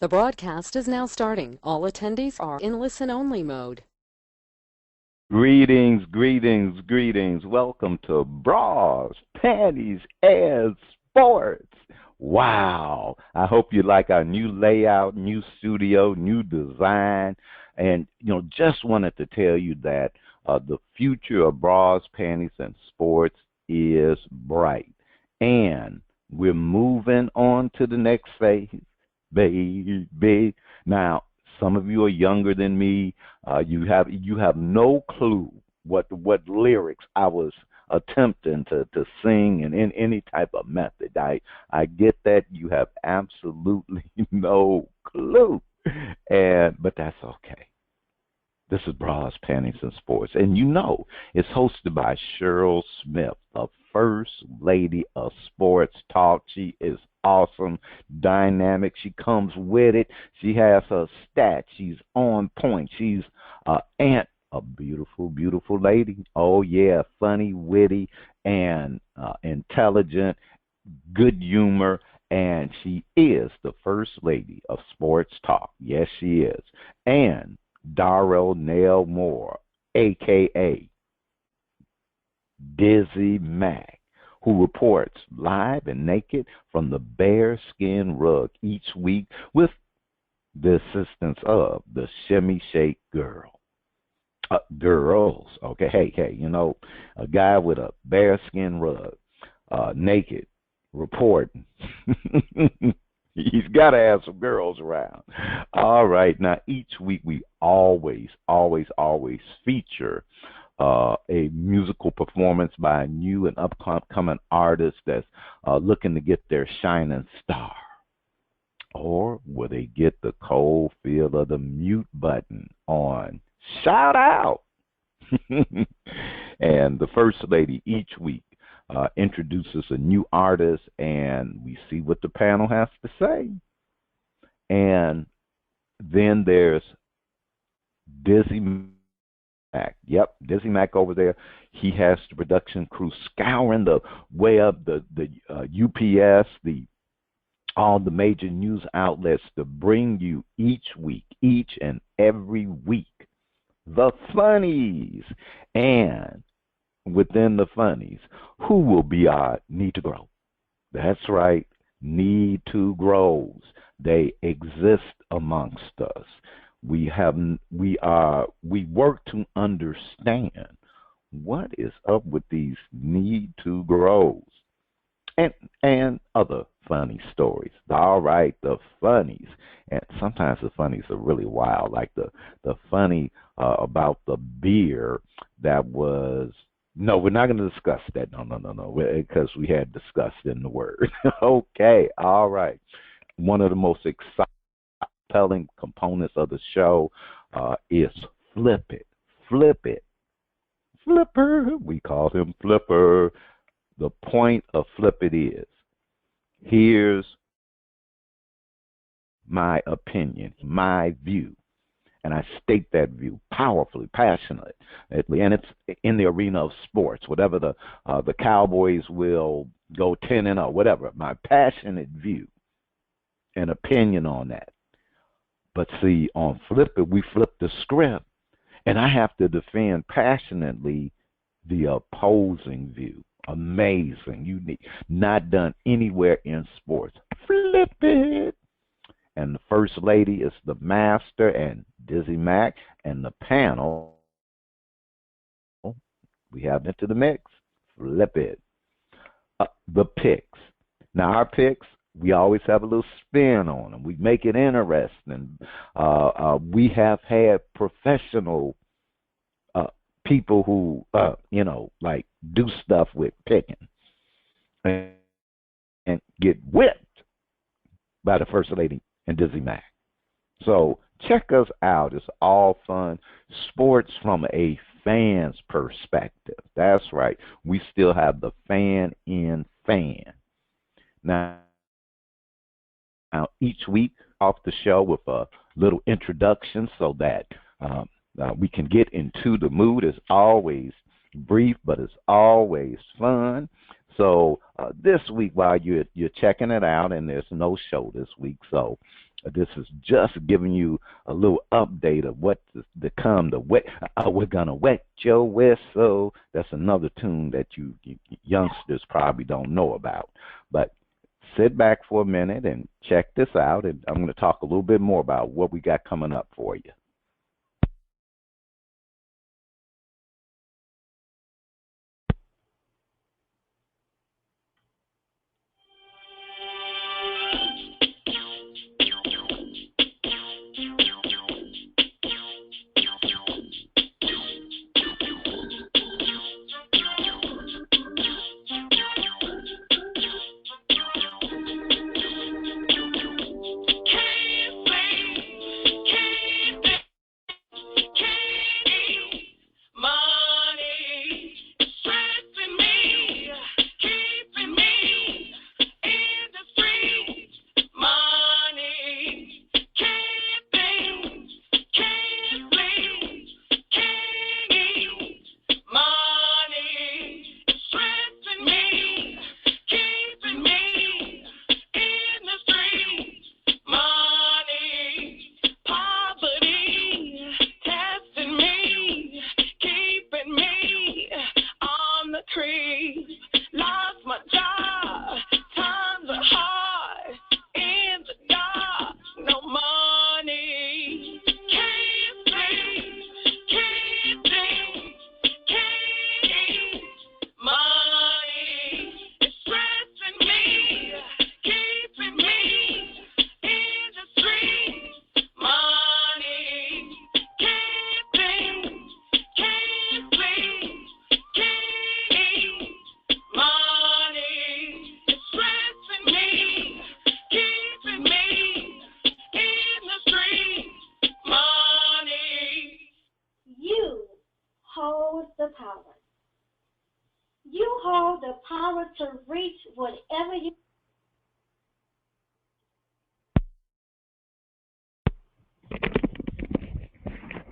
The broadcast is now starting. All attendees are in listen-only mode. Greetings, greetings, greetings. Welcome to Bras, Panties, and Sports. Wow. I hope you like our new layout, new studio, new design. And, just wanted to tell you that the future of Bras, Panties, and Sports is bright. And we're moving on to the next phase, baby. Now, some of you are younger than me. You have no clue what lyrics I was attempting to sing in any type of method. I get that you have absolutely no clue, but that's okay. This is Bras, Panties, and Sports, and it's hosted by Cheryl Smith, the first lady of sports talk. She is awesome, dynamic. She comes with it. She has her stats. She's on point. She's a beautiful, beautiful lady. Oh yeah, funny, witty, and intelligent, good humor. And she is the first lady of sports talk. Yes, she is. And Daronell Moore, a.k.a. Dizzie Mac, who reports live and naked from the bearskin rug each week with the assistance of the Shimmy Shake Girls. Okay, hey, a guy with a bearskin rug, naked, reporting. He's got to have some girls around. All right, now each week we always feature a musical performance by a new and upcoming artist that's looking to get their shining star. Or will they get the cold feel of the mute button on shout out? And the first lady each week introduces a new artist, and we see what the panel has to say. And then there's Dizzie Mac. Yep, Dizzie Mac over there. He has the production crew scouring the web, the UPS, all the major news outlets to bring you each week, each and every week, the funnies. And within the funnies, who will be our need to grow? That's right, need to grows. They exist amongst us. We work to understand what is up with these need to grows and other funny stories. All right, the funnies. And sometimes the funnies are really wild, like the funny about the beer that was. No, we're not going to discuss that. No, because we had discussed in the word. Okay, all right. One of the most exciting components of the show is Flip It. Flip It. Flipper. We call him Flipper. The point of Flip It is, here's my opinion, my view. And I state that view powerfully, passionately, and it's in the arena of sports. Whatever the Cowboys will go 10-0, whatever. My passionate view and opinion on that. But see, on Flip It, we flip the script, and I have to defend passionately the opposing view. Amazing, unique, not done anywhere in sports. Flip it. And the first lady is the master and Dizzie Mac, and the panel, we have into the mix. Flip it. The picks. Now, our picks, we always have a little spin on them. We make it interesting. We have had professional people who, like do stuff with picking and get whipped by the first lady and Dizzie Mac. So check us out. It's all fun. Sports from a fan's perspective. That's right. We still have the fan in fan. Now each week off the show with a little introduction so that we can get into the mood. It's always brief, but it's always fun. So this week, while you're checking it out, and there's no show this week, so this is just giving you a little update of what's to come. The wet, we're gonna wet your whistle. That's another tune that you youngsters probably don't know about. But sit back for a minute and check this out, and I'm going to talk a little bit more about what we got coming up for you.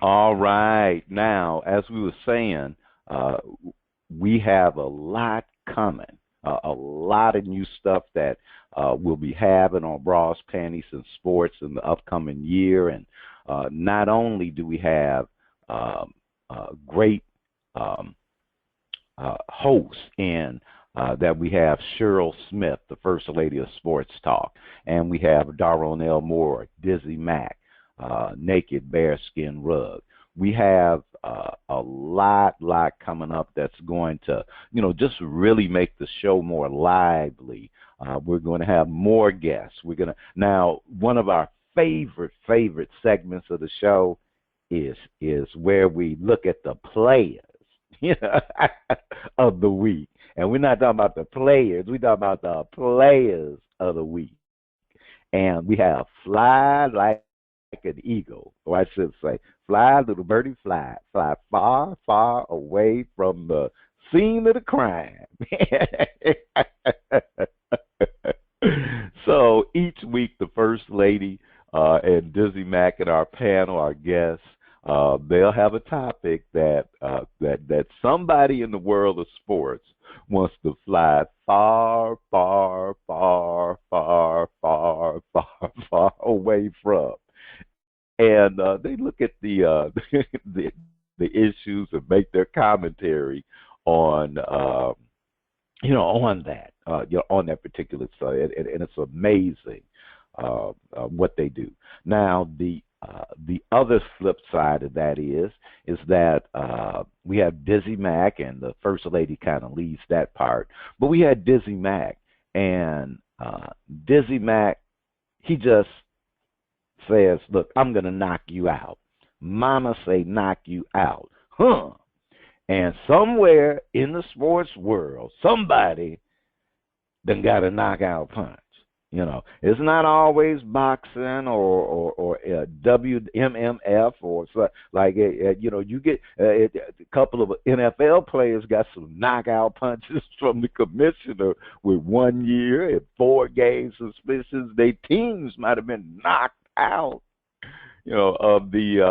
All right. Now, as we were saying, uh, we have a lot coming, a lot of new stuff that we'll be having on Bras, Panties, and Sports in the upcoming year. And not only do we have great um, hosts in that we have Cheryl Smith, the First Lady of Sports Talk, and we have Daronell Moore, Dizzie Mac, Naked Bearskin Rug. We have a lot coming up that's going to, just really make the show more lively. We're going to have more guests. We're going to now one of our favorite segments of the show is where we look at the players, of the week. And we're not talking about the players. We're talking about the players of the week. And we have Fly Like an Eagle, or I should say, fly, little birdie, fly. Fly far away from the scene of the crime. So each week, the First Lady and Dizzie Mac and our panel, our guests, they'll have a topic that somebody in the world of sports wants to fly far away from, and they look at the the issues and make their commentary on on that on that particular side, and it's amazing what they do. Now the other flip side of that is that we have Dizzie Mac, and the First Lady kind of leads that part. But we had Dizzie Mac, and Dizzie Mac, he just says, "Look, I'm gonna knock you out." Mama say, "Knock you out," huh? And somewhere in the sports world, somebody done got a knockout punch. It's not always boxing or WMMF or so, like you get a couple of NFL players got some knockout punches from the commissioner with 1 year and 4 game suspensions. Their teams might have been knocked out, of the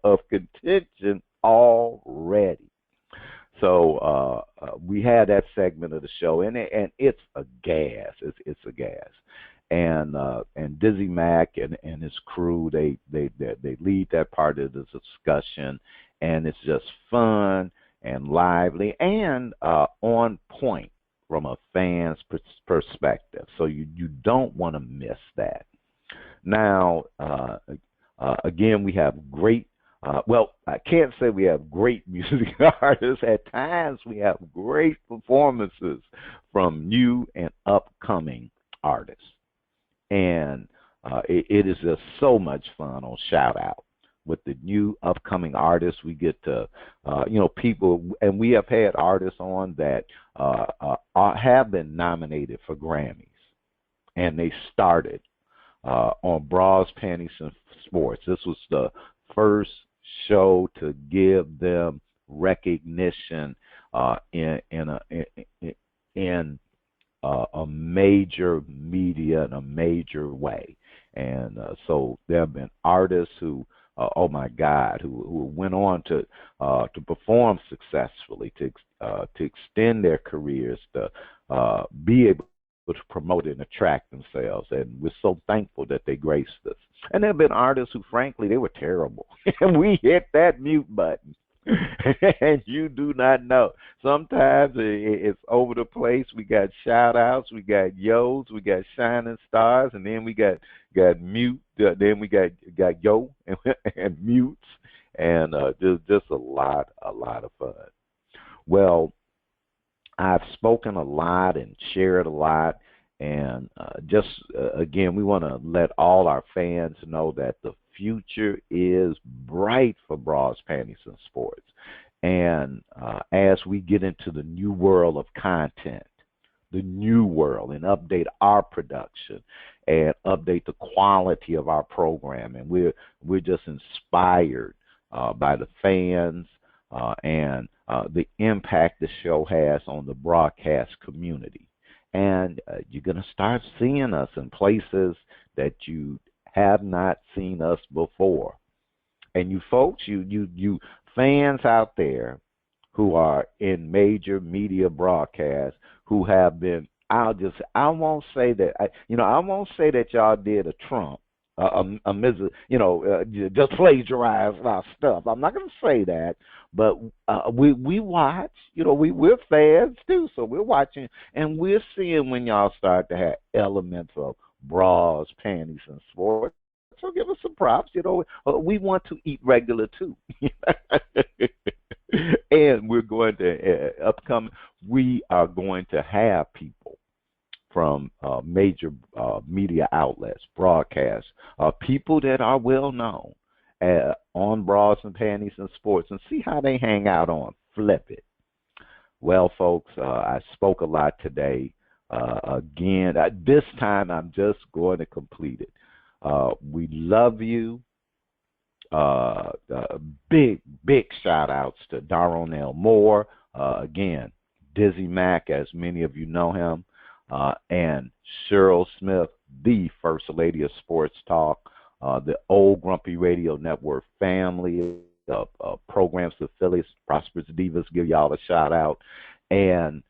of contention already. So we had that segment of the show, and it's a gas. It's a gas. And Dizzie Mac and his crew, they lead that part of the discussion, and it's just fun and lively and on point from a fan's perspective. So you don't want to miss that. Now, again, we have great. Well, I can't say we have great music artists. At times, we have great performances from new and upcoming artists. And it is just so much fun on Shout Out. With the new upcoming artists, we get to, people, and we have had artists on that have been nominated for Grammys. And they started on Bras, Panties, and Sports. This was the first show to give them recognition in a major media in a major way. And so there have been artists who, oh my God, who went on to perform successfully, to extend their careers, to be able to promote and attract themselves. And we're so thankful that they graced us. And there have been artists who, frankly, they were terrible. And we hit that mute button. And you do not know. Sometimes it's over the place. We got shout outs, we got yos, we got shining stars, and then we got mute, then we got yo and mutes, and just a lot of fun. Well, I've spoken a lot and shared a lot, and again, we want to let all our fans know that the future is bright for Bras, Panties, and Sports. And as we get into the new world of content, the new world, and update our production and update the quality of our program, and we're just inspired by the fans and the impact the show has on the broadcast community. And you're going to start seeing us in places that you have not seen us before. And you folks, you fans out there who are in major media broadcasts who have been, I won't say that, I won't say that y'all did a Trump, just plagiarize our stuff. I'm not going to say that, but we watch, we're fans too, so we're watching, and we're seeing when y'all start to have elements of Bras, Panties, and Sports. So give us some props. We want to eat regular too. And we're going to we are going to have people from major media outlets, broadcasts, people that are well known on Bras and Panties and Sports, and see how they hang out on Flip It. Well, folks, I spoke a lot today. Again, this time I'm just going to complete it. We love you. Big shout outs to Daronell Moore. Again, Dizzie Mac, as many of you know him, and Cheryl Smith, the First Lady of Sports Talk, the old Grumpy Radio Network family of programs, affiliates, Prosperous Divas, give y'all a shout out. And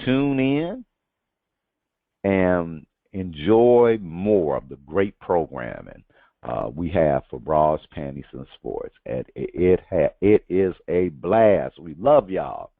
tune in and enjoy more of the great programming we have for Bras, Panties, and Sports. And it is a blast. We love y'all.